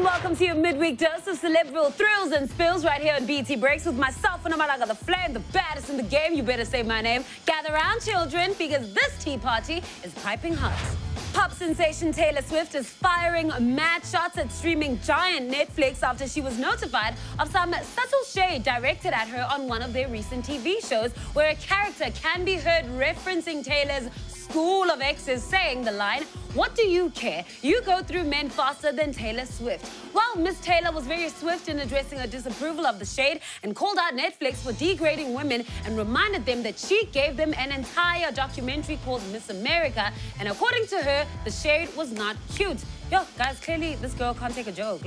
and welcome to your midweek dose of cerebral thrills and spills right here on BT Breaks with myself and Amalaga the Flame, the baddest in the game. You better say my name. Gather round, children, because this tea party is piping hot. Pop sensation Taylor Swift is firing mad shots at streaming giant Netflix after she was notified of some subtle shade directed at her on one of their recent TV shows, where a character can be heard referencing Taylor's school of exes, saying the line, "What do you care? You go through men faster than Taylor Swift." Well, Miss Taylor was very swift in addressing her disapproval of the shade and called out Netflix for degrading women and reminded them that she gave them an entire documentary called Miss America, and according to her, the shade was not cute. Yo, guys, clearly this girl can't take a joke.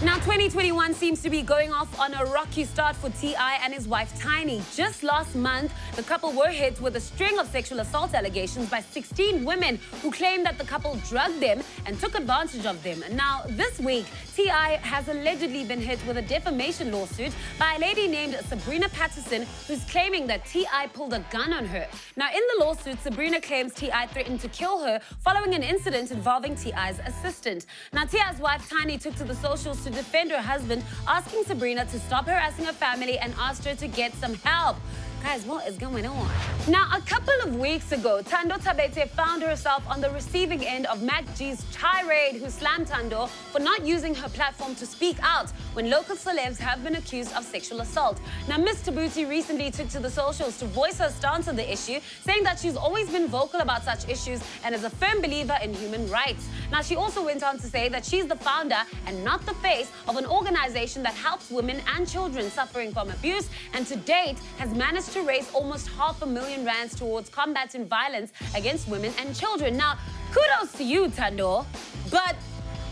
Now, 2021 seems to be going off on a rocky start for T.I. and his wife, Tiny. Just last month, the couple were hit with a string of sexual assault allegations by 16 women who claimed that the couple drugged them and took advantage of them. Now, this week, T.I. has allegedly been hit with a defamation lawsuit by a lady named Sabrina Patterson, who's claiming that T.I. pulled a gun on her. Now, in the lawsuit, Sabrina claims T.I. threatened to kill her following an incident involving T.I.'s assistant. Now, T.I.'s wife, Tiny, took to the socials to defend her husband, asking Sabrina to stop harassing her family and asked her to get some help. Guys, what is going on? Now, a couple of weeks ago, Thando Thabethe found herself on the receiving end of Mac G's tirade, who slammed Thando for not using her platform to speak out when local celebs have been accused of sexual assault. Now, Miss Thabethe recently took to the socials to voice her stance on the issue, saying that she's always been vocal about such issues and is a firm believer in human rights. Now, she also went on to say that she's the founder and not the face of an organization that helps women and children suffering from abuse, and to date has managed to raise almost R500,000 rands towards combating violence against women and children. Now, kudos to you, Thando, but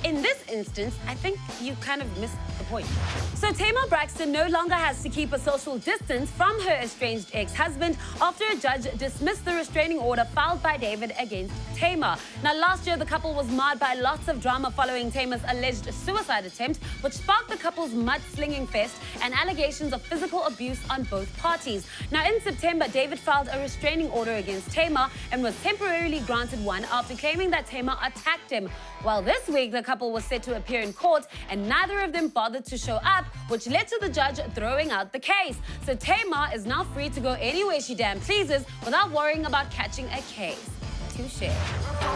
in this instance, I think you kind of missed the point. So Tamar Braxton no longer has to keep a social distance from her estranged ex-husband after a judge dismissed the restraining order filed by David against Tamar. Now, last year, the couple was marred by lots of drama following Tamar's alleged suicide attempt, which sparked the couple's mud-slinging fest and allegations of physical abuse on both parties. Now, in September, David filed a restraining order against Tamar and was temporarily granted one after claiming that Tamar attacked him. Well, this week, the couple was set to appear in court, and neither of them bothered to show up, which led to the judge throwing out the case. So Tamar is now free to go anywhere she damn pleases without worrying about catching a case. Touché.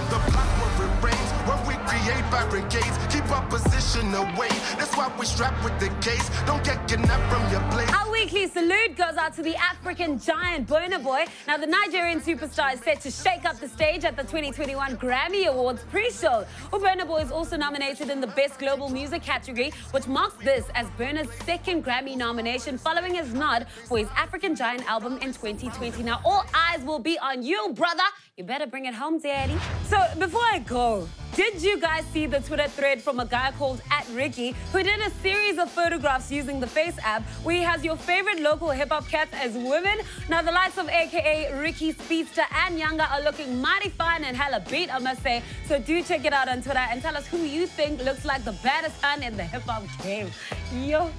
The block where it rains, where we create barricades, keep our position away. That's why we strap with the case. Don't get kidnapped from your place. Our weekly salute goes out to the African giant Burna Boy. Now, the Nigerian superstar is set to shake up the stage at the 2021 Grammy Awards pre-show. Burna Boy is also nominated in the Best Global Music category, which marks this as Burna's second Grammy nomination following his nod for his African Giant album in 2020. Now, all eyes will be on you, brother. You better bring it home, daddy. So, before I go, did you guys see the Twitter thread from a guy called @Ricky, who did a series of photographs using the Face app where he has your favorite local hip-hop cats as women? Now, the likes of AKA Ricky, Speedster, and Younger are looking mighty fine and hella beat, I must say. So do check it out on Twitter and tell us who you think looks like the baddest hun in the hip-hop game. Yo.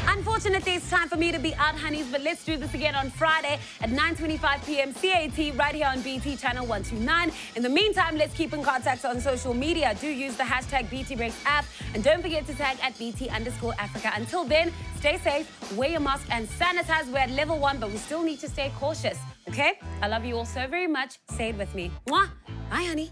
Unfortunately, it's time for me to be out, honeys, but let's do this again on Friday at 9:25 p.m. CAT right here on BT Channel 129. In the meantime, let's keep in contact on social media. Do use the hashtag BTBreaksAF, and don't forget to tag at BT_Africa. Until then, stay safe, wear your mask, and sanitize. We're at level 1, but we still need to stay cautious, okay? I love you all so very much. Say it with me. Mwah! Bye, honey.